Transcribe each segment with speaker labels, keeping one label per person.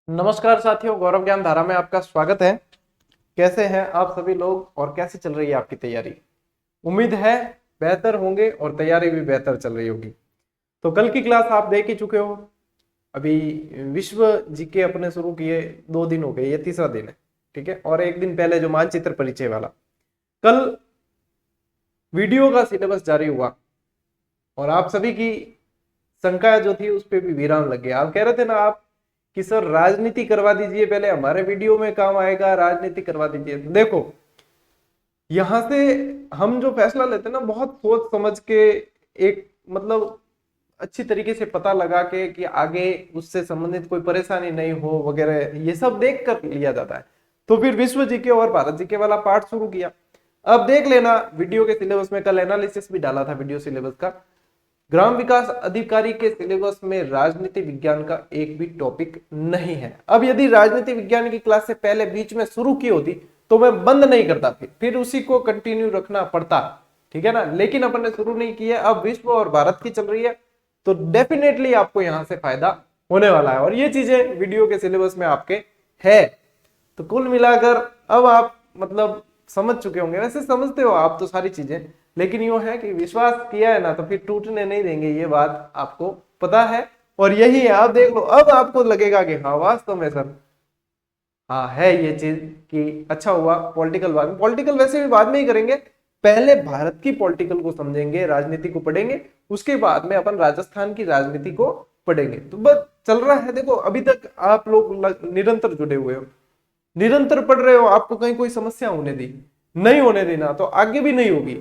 Speaker 1: नमस्कार साथियों, गौरव ज्ञान धारा में आपका स्वागत है। कैसे हैं आप सभी लोग और कैसे चल रही है आपकी तैयारी? उम्मीद है बेहतर होंगे और तैयारी भी बेहतर चल रही होगी। तो कल की क्लास आप देख ही चुके हो। अभी विश्व जीके अपने शुरू किए 2 दिन हो गए, ये तीसरा दिन है। ठीक है, और एक दिन पहले जो मानचित्र परिचय वाला, कल वीडियो का सिलेबस जारी हुआ और आप सभी की शंका जो थी उस पर भी विराम लग गया। आप कह रहे थे ना आप कि सर राजनीति करवा दीजिए, पहले हमारे वीडियो में काम आएगा, राजनीति करवा दीजिए। देखो, यहां से हम जो फैसला लेते हैं ना, बहुत सोच समझ के, एक मतलब अच्छी तरीके से पता लगा के कि आगे उससे संबंधित कोई परेशानी नहीं हो वगैरह, ये सब देख कर लिया जाता है। तो फिर विश्व जीके और भारत जीके वाला पार्ट शुरू किया। अब देख लेना, वीडियो के सिलेबस में कल एनालिसिस भी डाला था वीडियो सिलेबस का। ग्राम विकास अधिकारी के सिलेबस में राजनीति विज्ञान का एक भी टॉपिक नहीं है। अब यदि राजनीति विज्ञान की क्लास से पहले बीच में शुरू की होती तो मैं बंद नहीं करता, फिर उसी को कंटिन्यू रखना पड़ता। ठीक है ना, लेकिन अपन ने शुरू नहीं किया। अब विश्व और भारत की चल रही है, तो डेफिनेटली आपको यहां से फायदा होने वाला है और ये चीजें वीडियो के सिलेबस में आपके है। तो कुल मिलाकर अब आप मतलब समझ चुके होंगे। वैसे समझते हो आप तो सारी चीजें, लेकिन यूं है कि विश्वास किया है ना तो फिर टूटने नहीं देंगे, ये बात आपको पता है। और यही है, आप देख लो, अब आपको लगेगा कि हाँ वास्तव में सर, हाँ है ये चीज कि अच्छा हुआ पॉलिटिकल, बाद में पॉलिटिकल वैसे भी बाद में ही करेंगे। पहले भारत की पॉलिटिकल को समझेंगे, राजनीति को पढ़ेंगे, उसके बाद में अपन राजस्थान की राजनीति को पढ़ेंगे। तो बस चल रहा है। देखो, अभी तक आप लोग निरंतर जुड़े हुए हो, निरंतर पढ़ रहे हो, आपको कहीं कोई समस्या होने दी नहीं, होने देना तो आगे भी नहीं होगी।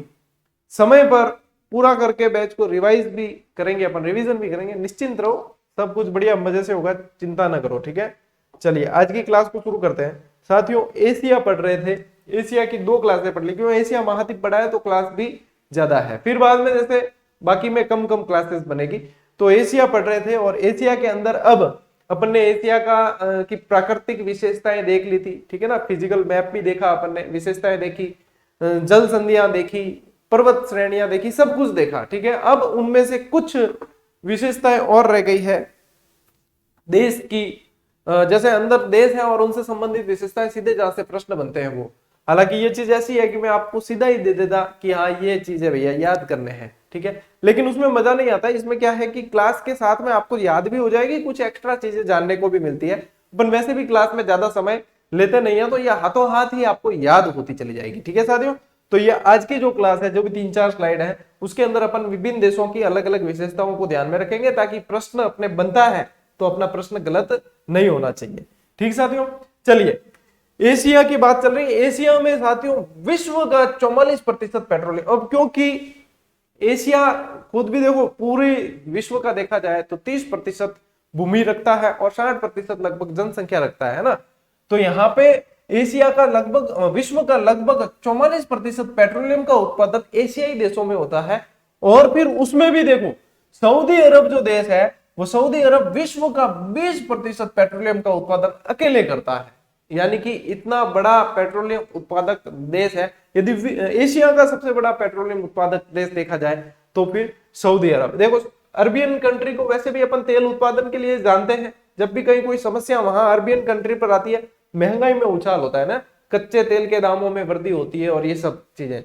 Speaker 1: समय पर पूरा करके बैच को रिवाइज भी करेंगे, अपन रिवीजन भी करेंगे। निश्चिंत रहो, सब कुछ बढ़िया मजे से होगा, चिंता ना करो। ठीक है, चलिए आज की क्लास को शुरू करते हैं। साथियों, एशिया पढ़ रहे थे, एशिया की 2 क्लासें पढ़ ली, क्योंकि एशिया महाद्वीप पढ़ा है तो क्लास भी ज्यादा है। फिर बाद में जैसे बाकी में कम कम क्लासेस बनेगी, तो एशिया पढ़ रहे थे। और एशिया के अंदर अब अपन ने एशिया का की प्राकृतिक विशेषताएं देख ली थी। ठीक है ना, फिजिकल मैप भी देखा अपन ने, विशेषताएं देखी, जल संधियां देखी, पर्वत श्रेणियां देखी, सब कुछ देखा। ठीक है, अब उनमें से कुछ विशेषताएं और रह गई है देश की। जैसे अंदर देश है और उनसे संबंधित विशेषताएं, सीधे जहां से प्रश्न बनते हैं वो। हालांकि ये चीज ऐसी है कि मैं आपको सीधा ही दे देता कि हाँ ये चीजें भैया याद करने हैं। ठीक है, लेकिन उसमें मजा नहीं आता। इसमें क्या है कि क्लास के साथ में आपको याद भी हो जाएगी, कुछ एक्स्ट्रा चीजें जानने को भी मिलती है। अपन वैसे भी क्लास में ज्यादा समय लेते नहीं है, तो ये हाथों हाथ ही आपको याद होती चली जाएगी। ठीक है साथियों, तो ये आज की जो क्लास है, जो भी 3-4 स्लाइड है, उसके अंदर अपन विभिन्न देशों की अलग अलग विशेषताओं को ध्यान में रखेंगे, ताकि प्रश्न अपने बनता है तो अपना प्रश्न गलत नहीं होना चाहिए। ठीक साथियों, चलिए एशिया की बात चल रही है। एशिया में साथियों विश्व का 44% पेट्रोलियम। अब क्योंकि एशिया खुद भी देखो, पूरे विश्व का देखा जाए तो 30% भूमि रखता है और 60% लगभग जनसंख्या रखता है ना। तो यहाँ पे एशिया का लगभग, विश्व का लगभग 44% पेट्रोलियम का उत्पादन एशियाई देशों में होता है। और फिर उसमें भी देखो, सऊदी अरब जो देश है, वो सऊदी अरब विश्व का 20% पेट्रोलियम का उत्पादन अकेले करता है। यानी कि इतना बड़ा पेट्रोलियम उत्पादक देश है। यदि एशिया का सबसे बड़ा पेट्रोलियम उत्पादक देश देखा जाए तो फिर सऊदी अरब। देखो, अरबियन कंट्री को वैसे भी अपन तेल उत्पादन के लिए जानते हैं। जब भी कहीं कोई समस्या वहां अरबियन कंट्री पर आती है, महंगाई में उछाल होता है ना, कच्चे तेल के दामों में वृद्धि होती है और ये सब चीजें।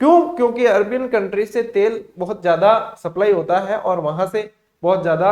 Speaker 1: क्यों? क्योंकि अरबियन कंट्री से तेल बहुत ज्यादा सप्लाई होता है और वहां से बहुत ज्यादा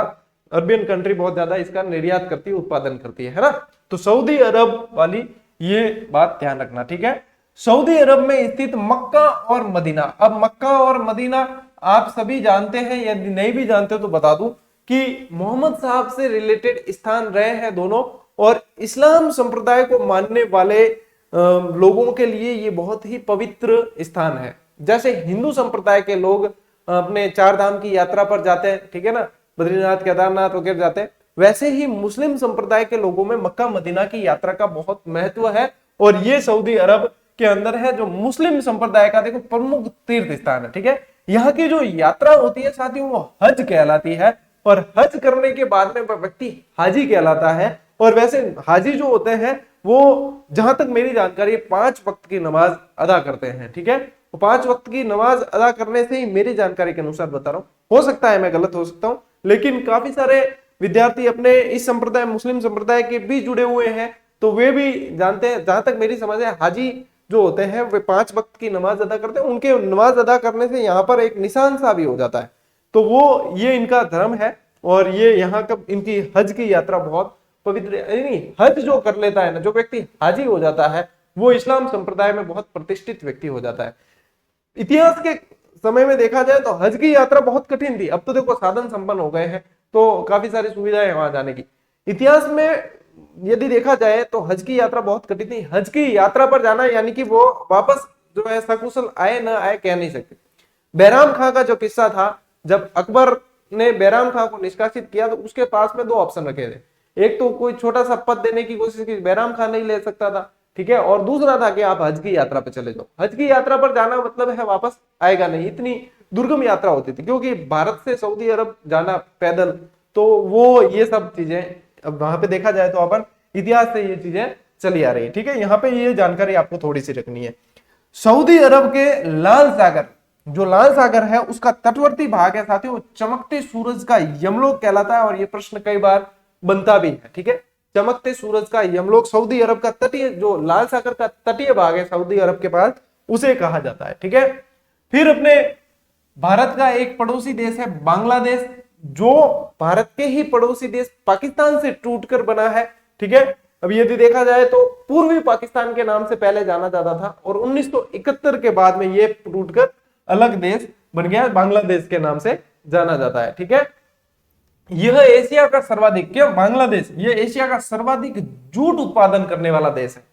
Speaker 1: अरबियन कंट्री बहुत ज्यादा इसका निर्यात करती है, उत्पादन करती है ना। तो सऊदी अरब वाली ये बात ध्यान रखना। ठीक है, सऊदी अरब में स्थित मक्का और मदीना। अब मक्का और मदीना आप सभी जानते हैं, यदि नहीं भी जानते तो बता दूं कि मोहम्मद साहब से रिलेटेड स्थान रहे हैं दोनों। और इस्लाम संप्रदाय को मानने वाले लोगों के लिए ये बहुत ही पवित्र स्थान है। जैसे हिंदू संप्रदाय के लोग अपने 4 धाम की यात्रा पर जाते हैं, ठीक है ना, बद्रीनाथ, केदारनाथ वगैरह जाते हैं, वैसे ही मुस्लिम संप्रदाय के लोगों में मक्का मदीना की यात्रा का बहुत महत्व है। और ये सऊदी अरब के अंदर है, जो मुस्लिम संप्रदाय का देखो प्रमुख तीर्थ स्थान है। ठीक है, यहाँ की जो यात्रा होती है साथियों, वो हज कहलाती है। और हज करने के बाद में व्यक्ति हाजी कहलाता है। और वैसे हाजी जो होते हैं वो, जहां तक मेरी जानकारी, 5 वक्त की नमाज अदा करते हैं। ठीक है, 5 वक्त की नमाज अदा करने से ही, मेरी जानकारी के अनुसार बता रहा हूं, हो सकता है मैं गलत हो सकता हूं, लेकिन काफी सारे विद्यार्थी अपने इस संप्रदाय मुस्लिम संप्रदाय के भी जुड़े हुए हैं तो वे भी जानते हैं, जहां तक मेरी समझ है हाजी जो होते हैं वे 5 वक्त की नमाज अदा करते हैं, उनके नमाज अदा करने से यहाँ पर एक निशान सा भी हो जाता है। तो वो ये इनका धर्म है और ये यहाँ का इनकी हज की यात्रा बहुत पवित्र, यानी हज जो कर लेता है ना, जो व्यक्ति हाजी हो जाता है वो इस्लाम संप्रदाय में बहुत प्रतिष्ठित व्यक्ति हो जाता है। इतिहास के समय में देखा जाए तो हज की यात्रा बहुत कठिन थी, अब तो देखो साधन संपन्न हो गए हैं तो काफी सारी सुविधाएं वहां जाने की। इतिहास में यदि देखा जाए तो हज की यात्रा बहुत कठिन थी। हज की यात्रा पर जाना यानी कि वो वापस जो है सकुशल आए ना आए कह नहीं सकते। बैराम खां का जो किस्सा था, जब अकबर ने बैराम खां को निष्कासित किया तो उसके पास में 2 ऑप्शन रखे थे, एक तो कोई छोटा सा पद देने की कोशिश की, बैराम खां नहीं ले सकता था, ठीक है, और दूसरा था कि आप हज की यात्रा पर चले जाओ। हज की यात्रा पर जाना मतलब है वापस आएगा नहीं, इतनी दुर्गम यात्रा होती थी, क्योंकि भारत से सऊदी अरब जाना पैदल, तो वो ये सब चीजें अब वहां पे देखा जाए तो अपन इतिहास से ये चीजें चली आ रही है, ठीक है। यहाँ पे ये जानकारी आपको थोड़ी सी रखनी है। सऊदी अरब के लाल सागर, जो लाल सागर है उसका तटवर्ती भाग है साथियों, चमकते सूरज का यमलोक कहलाता है और ये प्रश्न कई बार बनता भी है, ठीक है। चमकते सूरज का यमलोक सऊदी अरब का तटीय, जो लाल सागर का तटीय भाग है सऊदी अरब के पास, उसे कहा जाता है, ठीक है। फिर अपने भारत का एक पड़ोसी देश है बांग्लादेश, जो भारत के ही पड़ोसी देश पाकिस्तान से टूटकर बना है, ठीक है। अब यदि देखा जाए तो पूर्वी पाकिस्तान के नाम से पहले जाना जाता था और 1971 के बाद में ये टूटकर अलग देश बन गया, बांग्लादेश के नाम से जाना जाता है, ठीक है। यह एशिया का सर्वाधिक, क्यों बांग्लादेश, यह एशिया का सर्वाधिक जूट उत्पादन करने वाला देश है।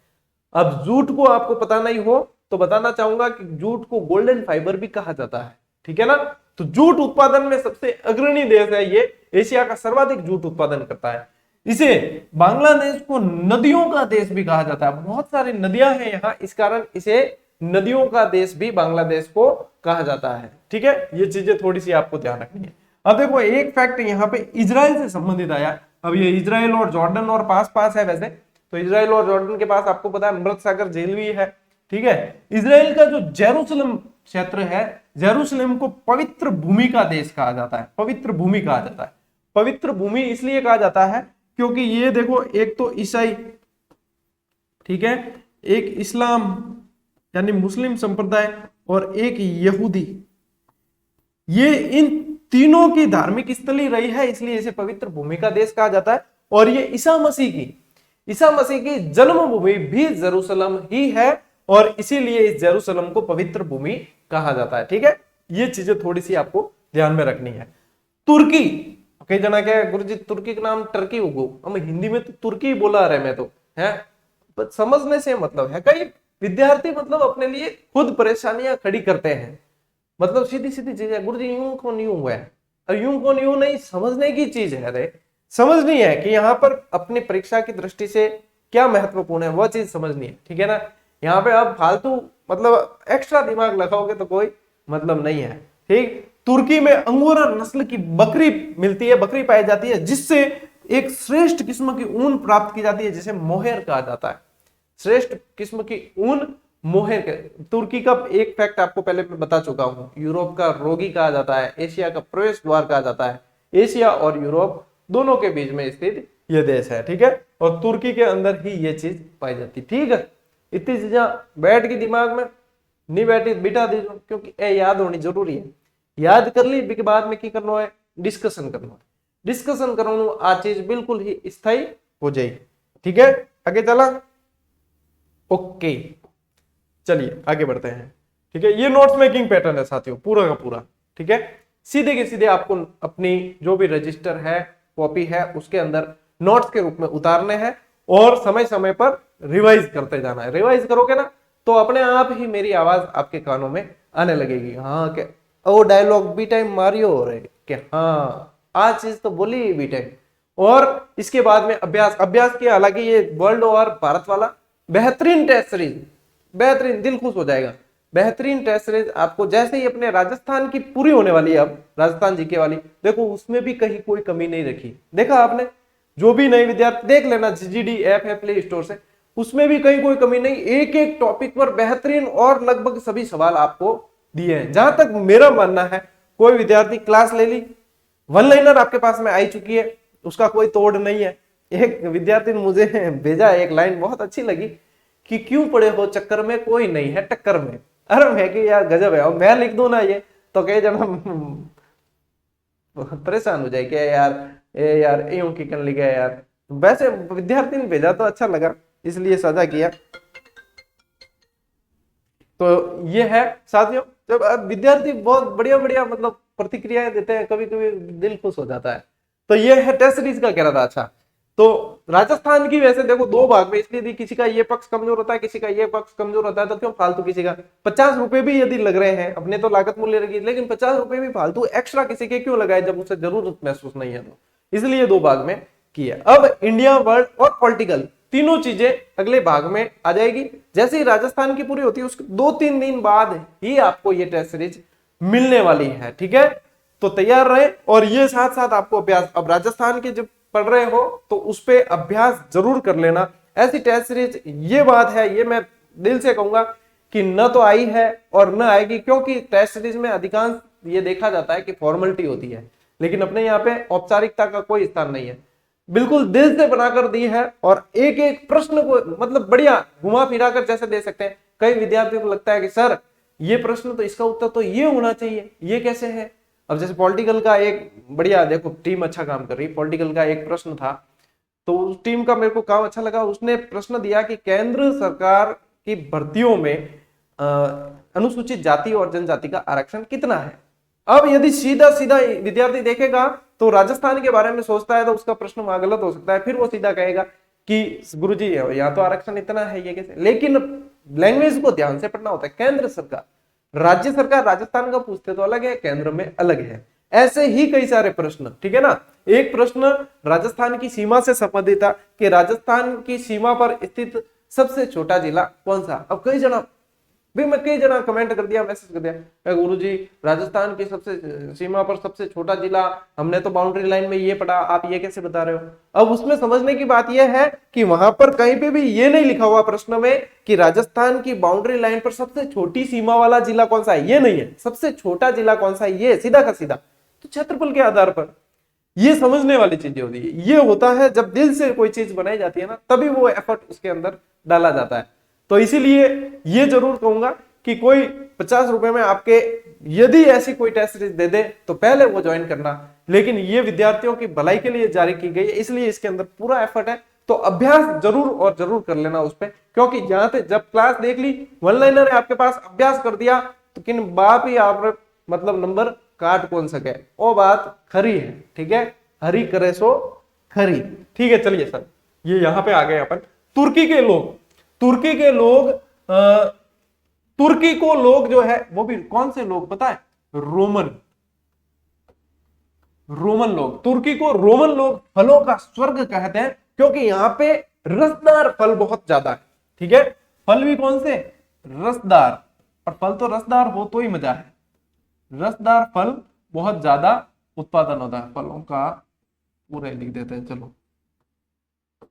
Speaker 1: अब जूट को आपको पता नहीं हो तो बताना चाहूंगा कि जूट को गोल्डन फाइबर भी कहा जाता है, ठीक है ना। तो जूट उत्पादन में सबसे अग्रणी देश है ये, एशिया का सर्वाधिक जूट उत्पादन करता है। इसे बांग्लादेश को नदियों का देश भी कहा जाता है, बहुत सारी नदियां हैं यहाँ, इस कारण इसे नदियों का देश भी बांग्लादेश को कहा जाता है, ठीक है। ये चीजें थोड़ी सी आपको ध्यान रखनी है। अब देखो एक फैक्ट यहाँ पे इजराइल से संबंधित आया। अब ये इजराइल और जॉर्डन और पास है वैसे तो, इजराइल और जॉर्डन के पास आपको पता है मृत सागर झील भी है, ठीक है। इजराइल का जो जेरूसलम क्षेत्र है, जेरूसलम को पवित्र भूमि का देश कहा जाता है, पवित्र भूमि कहा जाता है। पवित्र भूमि इसलिए कहा जाता है क्योंकि ये देखो एक तो ईसाई, ठीक है, एक इस्लाम यानी मुस्लिम संप्रदाय और एक यहूदी, ये इन तीनों की धार्मिक स्थली रही है, इसलिए इसे पवित्र भूमि का देश कहा जाता है। और ये ईसा मसीह की जन्मभूमि भी जेरूसलम ही है और इसीलिए इस जेरूसलम को पवित्र भूमि कहा जाता है, ठीक है। ये चीजें थोड़ी सी आपको ध्यान में रखनी है। तुर्की, कई जना क्या गुरुजी तुर्की का नाम टर्की उगो, हम हिंदी में तो तुर्की बोला रहे मैं तो है, समझने से मतलब है कई विद्यार्थी मतलब अपने लिए खुद परेशानियां खड़ी करते हैं, मतलब सीधी सीधी चीज है, गुरुजी यूं कौन यूं हुआ है, और यूं कौन यूं नहीं, समझने की चीज है रे, समझनी है कि यहाँ पर अपनी परीक्षा की दृष्टि से क्या महत्वपूर्ण है वो चीज समझनी है, ठीक है ना। यहाँ पे आप फालतू मतलब एक्स्ट्रा दिमाग लगाओगे तो कोई मतलब नहीं है, ठीक। तुर्की में अंगोरा नस्ल की बकरी मिलती है, बकरी पाई जाती है, जिससे एक श्रेष्ठ किस्म की ऊन प्राप्त की जाती है जिसे मोहेर कहा जाता है, श्रेष्ठ किस्म की ऊन मोहेर। तुर्की का एक फैक्ट आपको पहले मैं बता चुका हूं, यूरोप का रोगी कहा जाता है, एशिया का प्रवेश द्वार कहा जाता है, एशिया और यूरोप दोनों के बीच में स्थित यह देश है, ठीक है। और तुर्की के अंदर ही ये चीज पाई जाती, ठीक है। इतनी चीजें बैठ के दिमाग में नहीं बैठी बिठा दीजिए, क्योंकि ए याद होनी जरूरी है। याद कर ली के बाद में की करना है, डिस्कशन करना है, डिस्कशन करो आ चीज बिल्कुल ही स्थायी हो जाएगी, ठीक है। आगे चला, ओके चलिए आगे बढ़ते हैं, ठीक है। ये नोट्स मेकिंग पैटर्न है साथियों पूरा का पूरा, ठीक है। सीधे के सीधे आपको अपनी जो भी रजिस्टर है, कॉपी है, उसके अंदर नोट्स के रूप में उतारने हैं और समय समय पर रिवाइज करते जाना है। रिवाइज करोगे ना तो अपने आप ही मेरी आवाज आपके कानों में आने लगेगी, हाँ क्या ओ डायलॉग बी टाइम मारियो हो रहे क्या, हाँ आज चीज तो बोली बी टाइम। और इसके बाद में अभ्यास किया, हालांकि ये वर्ल्ड और भारत वाला बेहतरीन टेस्ट सीरीज, बेहतरीन, दिल खुश हो जाएगा। बेहतरीन टेस्ट सीरीज आपको जैसे ही अपने राजस्थान की पूरी होने वाली है, अब राजस्थान जीके वाली देखो, उसमें भी कहीं कोई कमी नहीं रखी, देखा आपने, जो भी नए विद्यार्थी देख लेना, जीडी ऐप है प्ले स्टोर से, उसमें भी कहीं कोई कमी नहीं, एक एक टॉपिक पर बेहतरीन और लगभग सभी सवाल आपको दिए हैं। जहां तक मेरा मानना है, कोई विद्यार्थी क्लास ले ली, वन लाइनर आपके पास में आई चुकी है, उसका कोई तोड़ नहीं है। एक विद्यार्थी ने मुझे भेजा एक लाइन बहुत अच्छी लगी कि क्यों पड़े हो चक्कर में, कोई नहीं है टक्कर में। अरे मैं कि यार गजब है, और मैं लिख दूं ना ये तो कई जना परेशान हो जाए कि यार यूं की कर लिखा है यार। वैसे विद्यार्थी ने भेजा तो अच्छा लगा, इसलिए साझा किया। तो ये है साथियों, जब विद्यार्थी बहुत बढ़िया बढ़िया मतलब प्रतिक्रियाएं देते हैं, कभी कभी दिल खुश हो जाता है। तो ये है टेस्ट सीरीज का कह रहा था। अच्छा, तो राजस्थान की वैसे देखो दो भाग में इसलिए दी, किसी का ये पक्ष कमजोर होता है, किसी का ये पक्ष कमजोर होता है, तो क्यों फालतू किसी का 50 रुपए भी यदि लग रहे हैं, अपने तो लागत मूल्य लगी, लेकिन 50 रुपए भी फालतू एक्स्ट्रा किसी के क्यों लगाए जब उसे जरूरत महसूस नहीं है। तो इसलिए दो भाग में किया। अब इंडिया, वर्ल्ड और पॉलिटिकल तीनों चीजें अगले भाग में आ जाएगी। जैसे ही राजस्थान की पूरी होती है उसके 2-3 दिन बाद ही आपको ये टेस्ट सीरीज मिलने वाली है। ठीक है, तो तैयार रहे। और ये साथ साथ आपको अभ्यास, अब राजस्थान के जब पढ़ रहे हो तो उस पर अभ्यास जरूर कर लेना। ऐसी टेस्ट सीरीज, ये बात है, ये मैं दिल से कहूंगा कि न तो आई है और न आएगी, क्योंकि टेस्ट सीरीज में अधिकांश ये देखा जाता है कि फॉर्मेलिटी होती है, लेकिन अपने यहाँ पे औपचारिकता का कोई स्थान नहीं है। बिल्कुल दिल से बनाकर दी है, और एक एक प्रश्न को मतलब बढ़िया घुमा फिरा कर जैसे दे सकते हैं। कई विद्यार्थियों को लगता है कि सर ये प्रश्न तो, इसका उत्तर तो ये होना चाहिए, ये कैसे है। अब जैसे पॉलिटिकल का एक बढ़िया, देखो टीम अच्छा काम कर रही है, पॉलिटिकल का एक प्रश्न था, तो उस टीम का मेरे को काम अच्छा लगा। उसने प्रश्न दिया कि केंद्र सरकार की भर्तियों में अनुसूचित जाति और जनजाति का आरक्षण कितना है। अब यदि सीधा सीधा विद्यार्थी देखेगा तो राजस्थान के बारे में सोचता है तो उसका प्रश्न वहां गलत हो सकता है, फिर वो सीधा कहेगा कि गुरुजी यहाँ तो आरक्षण इतना है, ये कैसे। लेकिन लैंग्वेज को ध्यान से पढ़ना होता है। केंद्र सरकार, राज्य सरकार राजस्थान का पूछते तो अलग है, केंद्र में अलग है। ऐसे ही कई सारे प्रश्न, ठीक है ना। एक प्रश्न राजस्थान की सीमा से संबंधित था कि राजस्थान की सीमा पर स्थित सबसे छोटा जिला कौन सा। अब कई जना कमेंट कर दिया, मैसेज कर दिया, गुरुजी राजस्थान की सबसे सीमा पर सबसे छोटा जिला, हमने तो बाउंड्री लाइन में ये पढ़ा, आप ये कैसे बता रहे हो। अब उसमें समझने की बात यह है कि वहां पर कहीं पे भी ये नहीं लिखा हुआ प्रश्न में कि राजस्थान की बाउंड्री लाइन पर सबसे छोटी सीमा वाला जिला कौन सा है, ये नहीं है। सबसे छोटा जिला कौन सा है, ये सीधा का सीधा तो क्षेत्रफल के आधार पर। ये समझने वाली चीजें होती है। ये होता है जब दिल से कोई चीज बनाई जाती है ना, तभी वो एफर्ट उसके अंदर डाला जाता है। तो इसीलिए ये जरूर कहूंगा कि कोई 50 रुपए में आपके यदि ऐसी कोई टेस्ट सीरीज दे दे तो पहले वो ज्वाइन करना। लेकिन ये विद्यार्थियों की भलाई के लिए जारी की गई है, इसलिए इसके अंदर पूरा एफर्ट है। तो अभ्यास जरूर और जरूर कर लेना उस पर, क्योंकि जहां पे जब क्लास देख ली, वन लाइनर है आपके पास, अभ्यास कर दिया, तो किन बाप ही आप मतलब नंबर काट कौन सके, वो बात खरी है। ठीक है, हरी करे सो खरी। ठीक है, चलिए सर, ये यहां पे आ गए अपन। तुर्की के लोग तुर्की को लोग जो है वो भी कौन से लोग पता है, रोमन लोग। तुर्की को रोमन लोग फलों का स्वर्ग कहते हैं, क्योंकि यहां पे रसदार फल बहुत ज्यादा है। ठीक है, फल भी कौन से, रसदार। और फल तो रसदार हो तो ही मजा है। रसदार फल बहुत ज्यादा उत्पादन होता है, फलों का पूरे लिख देते हैं। चलो,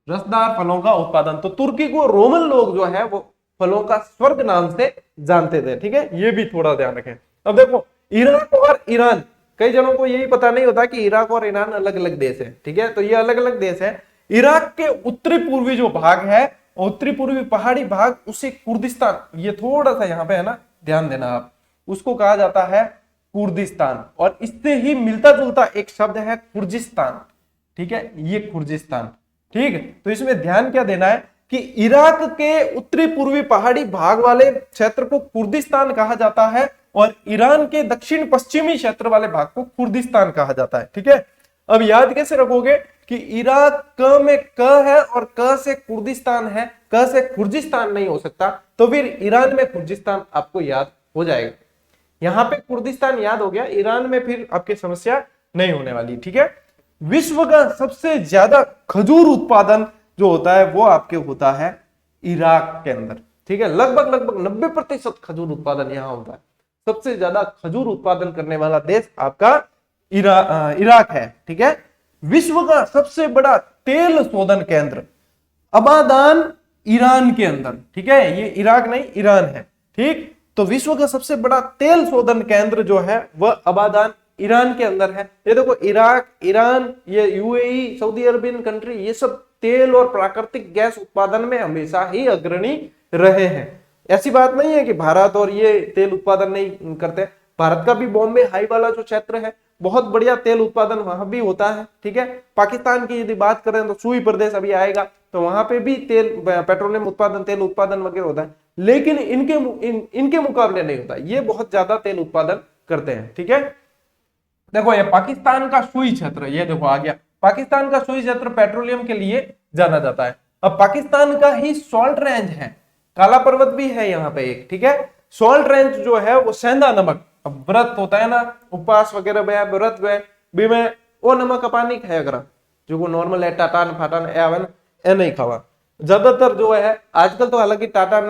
Speaker 1: रसदार फलों का उत्पादन। तो तुर्की को रोमन लोग जो है वो फलों का स्वर्ग नाम से जानते थे। ठीक है, ये भी थोड़ा ध्यान रखें। अब देखो, इराक और ईरान, कई जनों को यही पता नहीं होता कि इराक और ईरान अलग अलग देश है। ठीक है, तो ये अलग अलग देश है। इराक के उत्तरी पूर्वी जो भाग है, उत्तरी पूर्वी पहाड़ी भाग, उसे कुर्दिस्तान, ये थोड़ा सा यहाँ पे है ना, ध्यान देना आप, उसको कहा जाता है कुर्दिस्तान। और इससे ही मिलता जुलता एक शब्द है खुर्जिस्तान। ठीक है, ये खुर्जिस्तान। ठीक है, तो इसमें ध्यान क्या देना है कि इराक के उत्तरी पूर्वी पहाड़ी भाग वाले क्षेत्र को कुर्दिस्तान कहा जाता है, और ईरान के दक्षिण पश्चिमी क्षेत्र वाले भाग को कुर्दिस्तान कहा जाता है। ठीक है, अब याद कैसे रखोगे कि इराक क में क है और क से कुर्दिस्तान है, क से खुर्जिस्तान नहीं हो सकता, तो फिर ईरान में खुर्जिस्तान आपको याद हो जाएगा। यहां पे कुर्दिस्तान याद हो गया, ईरान में फिर आपकी समस्या नहीं होने वाली। ठीक है, विश्व का सबसे ज्यादा खजूर उत्पादन जो होता है वो आपके होता है इराक के अंदर। ठीक है, लगभग 90% खजूर उत्पादन यहां होता है। सबसे ज्यादा खजूर उत्पादन करने वाला देश आपका इराक है। ठीक है, विश्व का सबसे बड़ा तेल शोधन केंद्र अबादान ईरान के अंदर। ठीक है, ये इराक नहीं ईरान है। ठीक, तो विश्व का सबसे बड़ा तेल शोधन केंद्र जो है वह अबादान ईरान के अंदर है। ये देखो इराक, ईरान, ये यूएई, सऊदी अरबियन कंट्री, ये सब तेल और प्राकृतिक गैस उत्पादन में हमेशा ही अग्रणी रहे हैं। ऐसी बात नहीं है कि भारत और ये तेल उत्पादन नहीं करते। भारत का भी बॉम्बे हाई वाला जो क्षेत्र है, बहुत बढ़िया तेल उत्पादन वहां भी होता है। ठीक है, पाकिस्तान की यदि बात करें तो सुई प्रदेश अभी आएगा, तो वहां पे भी तेल, पेट्रोलियम उत्पादन, तेल उत्पादन वगैरह होता है, लेकिन इनके मुकाबले नहीं होता। ये बहुत ज्यादा तेल उत्पादन करते हैं। ठीक है, देखो ये पाकिस्तान का सुई क्षेत्र, ये देखो आ गया, पाकिस्तान का सुई क्षेत्र पेट्रोलियम के लिए जाना जाता है। अब पाकिस्तान का ही सॉल्ट रेंज है, काला पर्वत भी है यहाँ पे एक। ठीक है, सॉल्ट रेंज जो है वो सेंधा नमक, अब व्रत होता है ना, उपवास वगैरह में, व्रत में भी में वो नमक पानी खाया करा, जो वो नॉर्मल है, टाटान फाटान ए नहीं खावा ज्यादातर जो है। आजकल तो हालांकि टाटा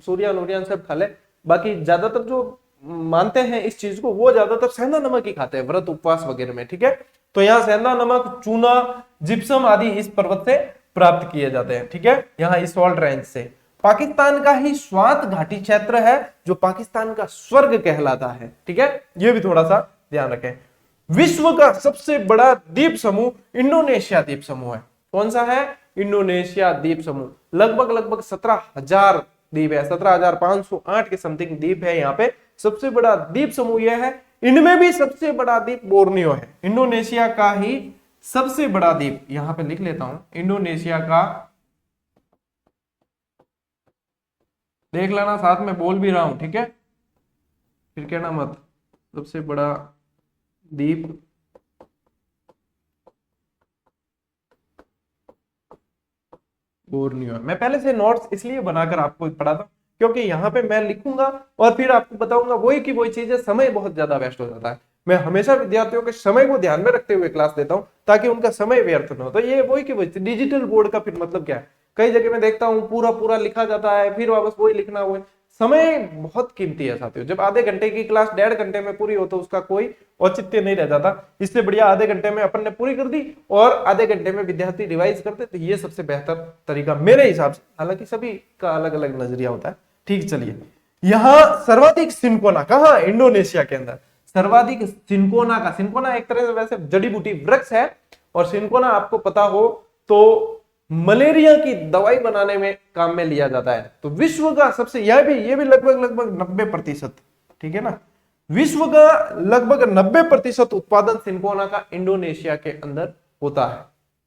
Speaker 1: सूर्या नूरियन सब खा ले, बाकी ज्यादातर जो मानते हैं इस चीज को, वो ज्यादातर सेंधा नमक ही खाते हैं व्रत उपवास वगैरह में। ठीक है, तो यहाँ सेंधा नमक, चूना, जिप्सम आदि इस पर्वत से प्राप्त किए जाते हैं। ठीक है, यहाँ इस सॉल्ट रेंज से। पाकिस्तान का ही स्वात घाटी क्षेत्र है जो पाकिस्तान का स्वर्ग कहलाता है। ठीक है, ये भी थोड़ा सा ध्यान रखें। विश्व का सबसे बड़ा द्वीप समूह इंडोनेशिया द्वीप समूह है। कौन सा है? इंडोनेशिया द्वीप समूह। लगभग 17,000 द्वीप है, 17,508 के समथिंग द्वीप है यहाँ पे। सबसे बड़ा द्वीप समूह यह है। इनमें भी सबसे बड़ा द्वीप बोर्नियो है, इंडोनेशिया का ही सबसे बड़ा द्वीप। यहां पे लिख लेता हूं, इंडोनेशिया का, देख लेना, साथ में बोल भी रहा हूं। ठीक है, फिर कहना मत। सबसे बड़ा द्वीप बोर्नियो है। मैं पहले से नोट्स इसलिए बनाकर आपको पढ़ाता हूं क्योंकि यहाँ पे मैं लिखूंगा और फिर आपको बताऊंगा वही की वही चीजें, समय बहुत ज्यादा वेस्ट हो जाता है। मैं हमेशा विद्यार्थियों के समय को ध्यान में रखते हुए क्लास देता हूं ताकि उनका समय व्यर्थ न हो। तो ये वही की वही डिजिटल बोर्ड का फिर मतलब क्या है, कई जगह मैं देखता हूँ पूरा पूरा लिखा जाता है, फिर वापस वही लिखना हुआ। समय बहुत कीमती है साथियों। जब आधे घंटे की क्लास 1.5 घंटे में पूरी हो तो उसका कोई औचित्य नहीं रह जाता। इससे बढ़िया आधे घंटे में अपन ने पूरी कर दी और आधे घंटे में विद्यार्थी रिवाइज करते, तो ये सबसे बेहतर तरीका मेरे हिसाब से। हालांकि सभी का अलग अलग नजरिया होता है। ठीक, चलिए, यहाँ सर्वाधिक सिनकोना कहाँ? इंडोनेशिया के अंदर सर्वाधिक सिनकोना का, सिनकोना एक तरह से वैसे जड़ी बूटी वृक्ष है, और सिनकोना आपको पता हो तो मलेरिया की दवाई बनाने में काम में लिया जाता है। तो विश्व का सबसे, ये भी लगभग 90%, ठीक है ना, विश्व का लगभग 90% उत्पादन सिनकोना का इंडोनेशिया के अंदर होता है।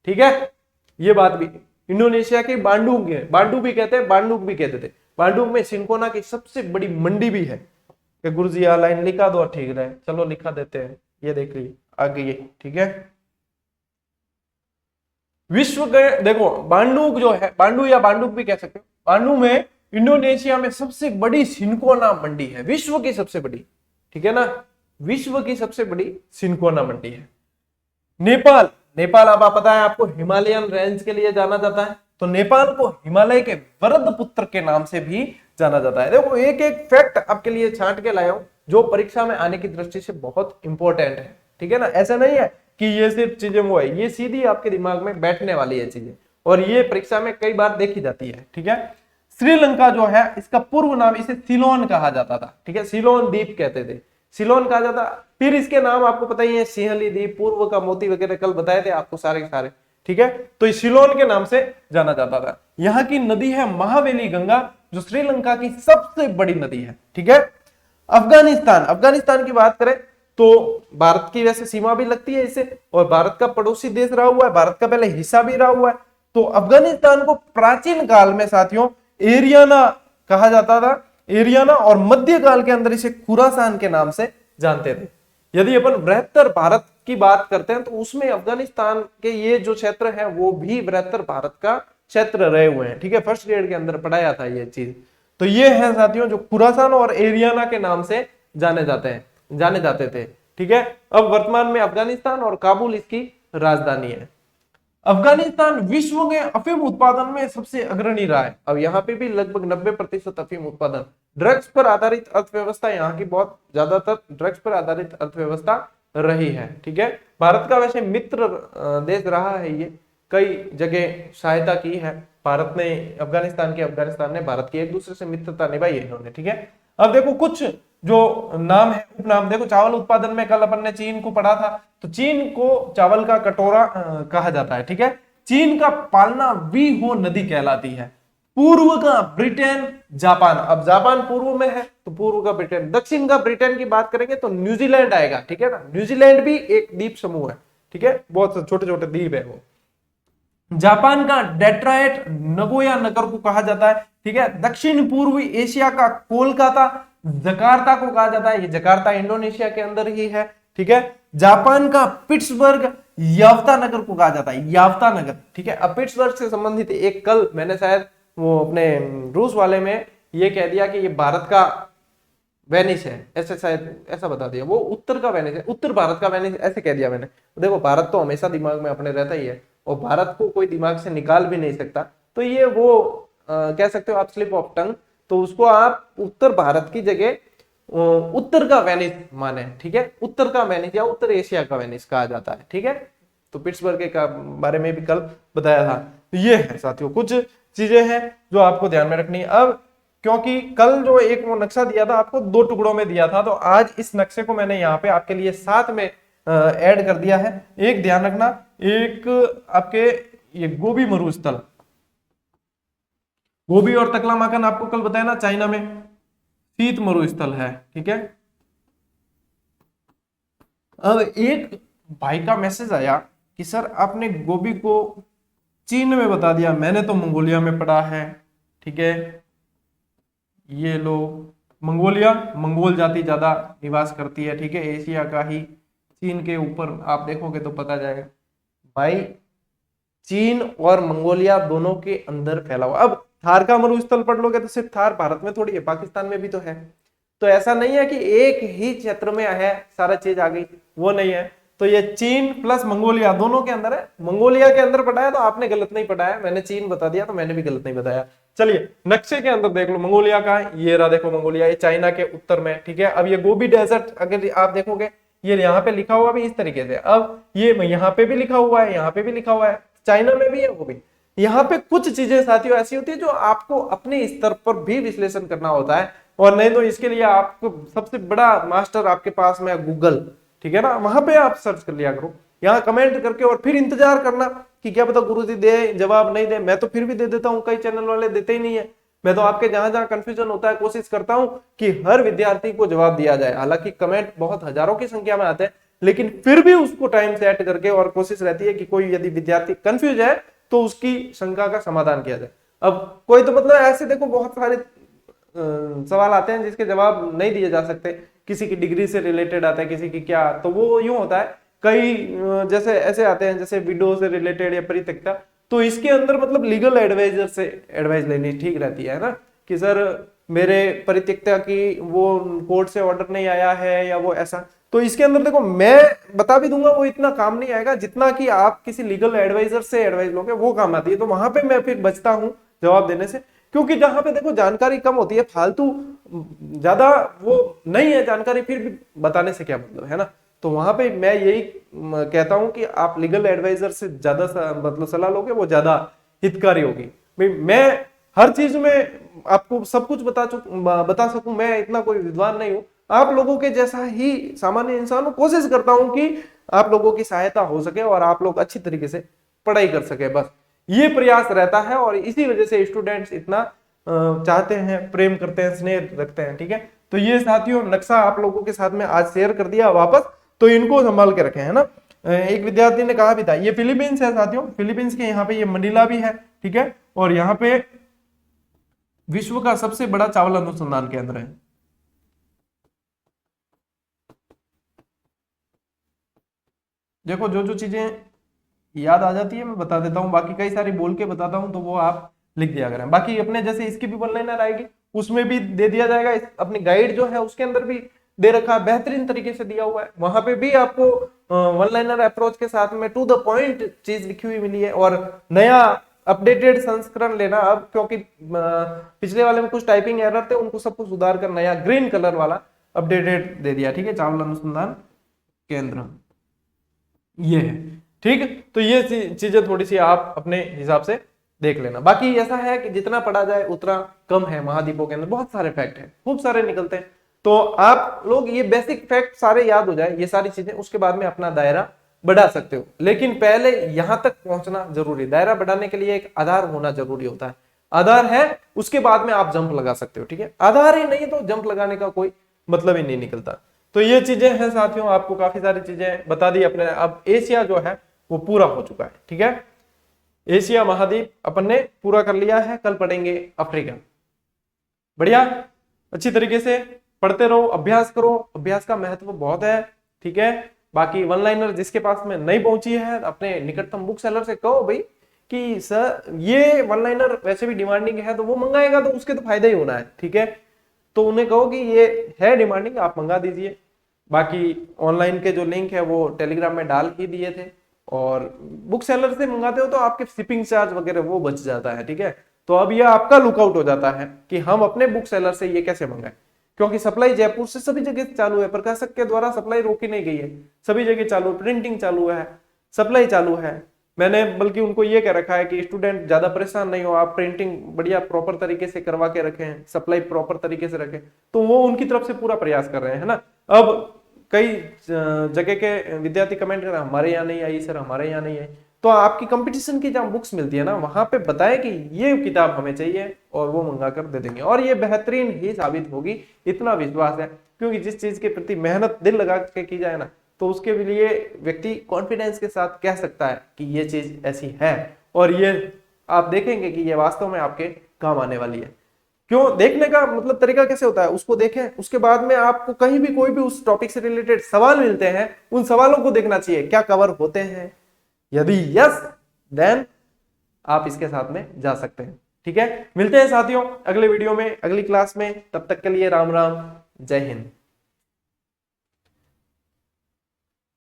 Speaker 1: ठीक है, ये बात भी इंडोनेशिया के बांडुंग है, बांडू भी कहते हैं, बांडुंग भी कहते थे। बांडुंग में सिनकोना की सबसे बड़ी मंडी भी है। कि गुरुजी लाइन लिखा दो, ठीक रहे, चलो लिखा देते हैं, ये देख लीजिए आगे। ठीक है, विश्व के, देखो बांडुंग जो है, बांडू या बांडुंग भी कह सकते हो, बांडुंग में इंडोनेशिया में सबसे बड़ी सिनकोना मंडी है, विश्व की सबसे बड़ी। ठीक है ना, विश्व की सबसे बड़ी सिनकोना मंडी है। नेपाल, नेपाल अब आप पता है आपको हिमालयन रेंज के लिए जाना जाता है, तो नेपाल को हिमालय के वरद पुत्र के नाम से भी जाना जाता है। देखो एक एक फैक्ट आपके लिए छांट के लाया हूं जो परीक्षा में आने की दृष्टि से बहुत इंपॉर्टेंट है। ठीक है ना, ऐसा नहीं है कि ये सिर्फ चीजें वो है, ये सीधी आपके दिमाग में बैठने वाली है चीजें, और ये परीक्षा में कई बार देखी जाती है। ठीक है, श्रीलंका जो है, इसका पूर्व नाम इसे सिलोन कहा जाता था। ठीक है, सिलोन द्वीप कहते थे, सिलोन कहा जाता। फिर इसके नाम आपको पता ही है, सिंहली द्वीप, पूर्व का मोती वगैरह कल बताए थे आपको सारे के सारे। ठीक है, तो इस सिलोन के नाम से जाना जाता था। यहाँ की नदी है महावेली गंगा, जो श्रीलंका की सबसे बड़ी नदी है। ठीक है, अफगानिस्तान, अफगानिस्तान की बात करें तो भारत की वैसे सीमा भी लगती है इससे, और भारत का पड़ोसी देश रहा हुआ है, भारत का पहले हिस्सा भी रहा हुआ है। तो अफगानिस्तान को प्राचीन काल में साथियों एरियाना कहा जाता था, एरियाना, और मध्यकाल के अंदर इसे खुरासान के नाम से जानते थे। यदि अपन बृहत्तर भारत की बात करते हैं तो उसमें अफगानिस्तान के ये जो क्षेत्र है वो भी बृहत्तर भारत का क्षेत्र रहे हुए हैं। ठीक है, फर्स्ट ग्रेड के अंदर पढ़ाया था ये चीज। तो ये है साथियों जो खुरासान और एरियाना के नाम से जाने जाते थे। ठीक है, अब वर्तमान में अफगानिस्तान और काबुल इसकी राजधानी है। अफगानिस्तान विश्व में अफीम उत्पादन में सबसे अग्रणी रहा है। अब यहाँ पे भी लगभग 90% अफीम उत्पादन, ड्रग्स पर आधारित अर्थव्यवस्था यहाँ की बहुत ज्यादातर ड्रग्स पर आधारित अर्थव्यवस्था रही है। ठीक है, भारत का वैसे मित्र देश रहा है, ये कई जगह सहायता की है भारत ने, अफगानिस्तान ने भारत की एक दूसरे से मित्रता निभाई है इन्होंने। ठीक है, अब देखो कुछ जो नाम है उपनाम, देखो चावल उत्पादन में कल अपन ने चीन को पढ़ा था, तो चीन को चावल का कटोरा कहा जाता है, ठीक है। चीन का पालना वीहो नदी कहलाती है। पूर्व का ब्रिटेन, जापान, अब जापान पूर्व में है तो पूर्व का ब्रिटेन। दक्षिण का ब्रिटेन की बात करेंगे तो न्यूजीलैंड आएगा, ठीक है ना। न्यूजीलैंड भी एक द्वीप समूह है, ठीक है, बहुत छोटे छोटे द्वीप है वो। जापान का डेट्रॉयट नगोया नगर को कहा जाता है, ठीक है। दक्षिण पूर्वी एशिया का कोलकाता जकार्ता को कहा जाता है, ये जकार्ता इंडोनेशिया के अंदर ही है, ठीक है। जापान का पिट्सबर्ग याफ्ता नगर को कहा जाता है, याफ्ता नगर, ठीक है। अब पिट्सबर्ग से संबंधित एक कल मैंने शायद वो अपने रूस वाले में ये कह दिया कि ये भारत का वेनिस है, ऐसे शायद ऐसा बता दिया, वो उत्तर का वेनिस है, उत्तर भारत का वेनिस ऐसे कह दिया मैंने। देखो भारत तो हमेशा दिमाग में अपने रहता ही है और भारत को कोई दिमाग से निकाल भी नहीं सकता, तो ये वो कह सकते हो आप स्लिप ऑफ टंग, तो उसको आप उत्तर भारत की जगह उत्तर का वेनिस माने, ठीक है। उत्तर का वेनिस या उत्तर एशिया का वेनिस कहा जाता है, ठीक है। तो पिट्सबर्ग के बारे में भी कल बताया था। तो ये है साथियों कुछ चीजें हैं जो आपको ध्यान में रखनी है। अब क्योंकि कल जो एक वो नक्शा दिया था आपको 2 टुकड़ों में दिया था, तो आज इस नक्शे को मैंने यहाँ पे आपके लिए साथ में ऐड कर दिया है। एक ध्यान रखना, एक आपके ये गोबी मरुस्थल, गोबी और तकलामाकन आपको कल बताया ना चाइना में शीत मरुस्थल है, ठीक है। अब एक भाई का मैसेज आया कि सर आपने गोबी को चीन में बता दिया, मैंने तो मंगोलिया में पढ़ा है, ठीक है। ये लो मंगोलिया, मंगोल जाति ज्यादा निवास करती है, ठीक है, एशिया का ही। चीन के ऊपर आप देखोगे तो पता जाएगा भाई, चीन और मंगोलिया दोनों के अंदर फैला हुआ। अब थार का मरुस्थल पढ़ लोगे तो सिर्फ थार भारत में थोड़ी है, पाकिस्तान में भी तो है। तो ऐसा नहीं है कि एक ही क्षेत्र में है सारा चीज आ गई, वो नहीं है। तो ये चीन प्लस मंगोलिया दोनों के अंदर है। मंगोलिया के अंदर पढ़ाया तो आपने गलत नहीं पढ़ाया, मैंने चीन बता दिया तो मैंने भी गलत नहीं बताया। चलिए नक्शे के अंदर देख लो मंगोलिया का, ये रहा देखो मंगोलिया, ये चाइना के उत्तर में, ठीक है। अब ये गोबी डेजर्ट अगर आप देखोगे ये यहाँ पे लिखा हुआ भी इस तरीके से, अब ये यहाँ पे भी लिखा हुआ है, यहाँ पे भी लिखा हुआ है, चाइना में भी है वो भी। यहाँ पे कुछ चीजें साथियों ऐसी होती है जो आपको अपने स्तर पर भी विश्लेषण करना होता है, और नहीं तो इसके लिए आपको सबसे बड़ा मास्टर आपके पास में गूगल, ठीक है ना, वहां पे आप सर्च कर लिया करो, यहाँ कमेंट करके, और फिर इंतजार करना कि क्या पता गुरुजी दे जवाब नहीं दे। मैं तो फिर भी दे देता हूँ, कई चैनल वाले देते ही नहीं है। मैं तो आपके जहां जहां कंफ्यूजन होता है कोशिश करता हूं कि हर विद्यार्थी को जवाब दिया जाए। हालांकि कमेंट बहुत हजारों की संख्या में आते हैं, लेकिन फिर भी उसको टाइम सेट करके और कोशिश रहती है कि कोई यदि विद्यार्थी कंफ्यूज है तो उसकी शंका का समाधान किया जाए। अब कोई तो मतलब ऐसे देखो बहुत सारे सवाल आते हैं जिसके जवाब नहीं दिए जा सकते, किसी की डिग्री से रिलेटेड आता है, किसी की क्या, तो वो यूं होता है। कई जैसे ऐसे आते हैं जैसे विडो से रिलेटेड या परित्यक्ता, तो इसके अंदर मतलब लीगल एडवाइजर से एडवाइस लेनी ठीक रहती है ना, कि सर मेरे परित्यक्ता की वो कोर्ट से ऑर्डर नहीं आया है या वो ऐसा। तो इसके अंदर देखो मैं बता भी दूंगा, वो इतना काम नहीं आएगा जितना कि आप किसी लीगल एडवाइजर से एडवाइस लोगे वो काम आती है। तो वहां पे मैं फिर बचता हूं जवाब देने से, क्योंकि जहां पे देखो जानकारी कम होती है, फालतू ज्यादा वो नहीं है जानकारी, फिर भी बताने से क्या मतलब है ना। तो वहां पे मैं यही कहता हूं कि आप लीगल एडवाइजर से ज्यादा मतलब सलाह लोगे वो ज्यादा हितकारी होगी। मैं हर चीज में आपको सब कुछ बता सकूं, मैं इतना कोई विद्वान नहीं हूं। आप लोगों के जैसा ही सामान्य इंसान हूं, कोशिश करता हूं कि आप लोगों की सहायता हो सके और आप लोग अच्छी तरीके से पढ़ाई कर सके, बस ये प्रयास रहता है। और इसी वजह से स्टूडेंट्स इतना चाहते हैं, प्रेम करते हैं, स्नेह रखते हैं, ठीक है। तो ये साथियों नक्शा आप लोगों के साथ में आज शेयर कर दिया वापस, तो इनको संभाल के रखें, है ना। एक विद्यार्थी ने कहा भी था, ये फिलीपींस है साथियों, फिलीपींस के यहाँ पे ये मनीला भी है, ठीक है। और यहाँ पे विश्व का सबसे बड़ा चावल अनुसंधान केंद्र है। देखो जो जो चीजें याद आ जाती है मैं बता देता हूँ, बाकी कई सारी बोल के बताता हूँ तो वो आप लिख दिया करें। बाकी अपने जैसे इसकी भी वन लाइनर आएगी उसमें भी दे दिया जाएगा, अपनी गाइड जो है उसके अंदर भी दे रखा है, बेहतरीन तरीके से दिया हुआ है। वहां पे भी आपको वन लाइनर अप्रोच के साथ में टू द पॉइंट चीज लिखी हुई मिली है। और नया अपडेटेड संस्करण लेना अब, क्योंकि पिछले वाले में कुछ टाइपिंग एरर थे, उनको सबको सुधार कर नया ग्रीन कलर वाला अपडेटेड दे दिया, ठीक है, चावल अनुसंधान केंद्र ये है, ठीक। तो ये चीजें थोड़ी सी आप अपने हिसाब से देख लेना। बाकी ऐसा है कि जितना पढ़ा जाए उतना कम है, महाद्वीपों के अंदर बहुत सारे फैक्ट हैं, खूब सारे निकलते हैं। तो आप लोग ये बेसिक फैक्ट सारे याद हो जाए, ये सारी चीजें, उसके बाद में अपना दायरा बढ़ा सकते हो। लेकिन पहले यहां तक पहुंचना जरूरी, दायरा बढ़ाने के लिए एक आधार होना जरूरी होता है। आधार है, उसके बाद में आप जंप लगा सकते हो, ठीक है। आधार ही नहीं तो जंप लगाने का कोई मतलब ही नहीं निकलता। तो ये चीजें हैं साथियों, आपको काफी सारी चीजें बता दी अपने। अब एशिया जो है वो पूरा हो चुका है, ठीक है। एशिया महाद्वीप अपन ने पूरा कर लिया है। कल पढ़ेंगे अफ्रीका। बढ़िया, अच्छी तरीके से पढ़ते रहो, अभ्यास करो, अभ्यास का महत्व बहुत है, ठीक है। बाकी वन लाइनर जिसके पास में नहीं पहुंची है, अपने निकटतम बुक सेलर से कहो भाई कि सर ये वन लाइनर वैसे भी डिमांडिंग है, तो वो मंगाएगा तो उसके तो फायदा ही होना है, ठीक है। तो उन्हें कहो कि ये है डिमांडिंग, आप मंगा दीजिए। बाकी ऑनलाइन के जो लिंक है वो टेलीग्राम में डाल ही दिए थे, और बुक सेलर से मंगाते हो तो आपके शिपिंग चार्ज वगैरह वो बच जाता है, ठीक है। तो अब यह आपका लुकआउट हो जाता है कि हम अपने बुक सेलर से ये कैसे मंगाएं, क्योंकि सप्लाई जयपुर से सभी जगह चालू है, प्रकाशक के द्वारा सप्लाई रोकी नहीं गई है, सभी जगह चालू है, प्रिंटिंग चालू है, सप्लाई चालू है। मैंने बल्कि उनको ये कह रखा है कि स्टूडेंट ज्यादा परेशान नहीं हो, आप प्रिंटिंग बढ़िया प्रॉपर तरीके से करवा के रखें, सप्लाई प्रॉपर तरीके से रखें। तो वो उनकी तरफ से पूरा प्रयास कर रहे हैं, है ना। अब कई जगह के विद्यार्थी कमेंट कर रहे हैं हमारे यहाँ नहीं आई सर, हमारे यहाँ नहीं आई। तो आपकी कंपटीशन की जहाँ बुक्स मिलती है ना, वहां पे बताएं कि ये किताब हमें चाहिए, और वो मंगा कर दे देंगे, और ये बेहतरीन ही साबित होगी, इतना विश्वास है। क्योंकि जिस चीज के प्रति मेहनत दिल लगा के की जाए ना, तो उसके लिए व्यक्ति कॉन्फिडेंस के साथ कह सकता है कि ये चीज ऐसी है, और ये आप देखेंगे कि ये वास्तव में आपके काम आने वाली है। क्यों, देखने का मतलब तरीका कैसे होता है, उसको देखें, उसके बाद में आपको कहीं भी कोई भी उस टॉपिक से रिलेटेड सवाल मिलते हैं, उन सवालों को देखना चाहिए क्या कवर होते हैं। यदि यस, देन आप इसके साथ में जा सकते हैं, ठीक है। मिलते हैं साथियों अगले वीडियो में, अगली क्लास में। तब तक के लिए राम राम, जय हिंद।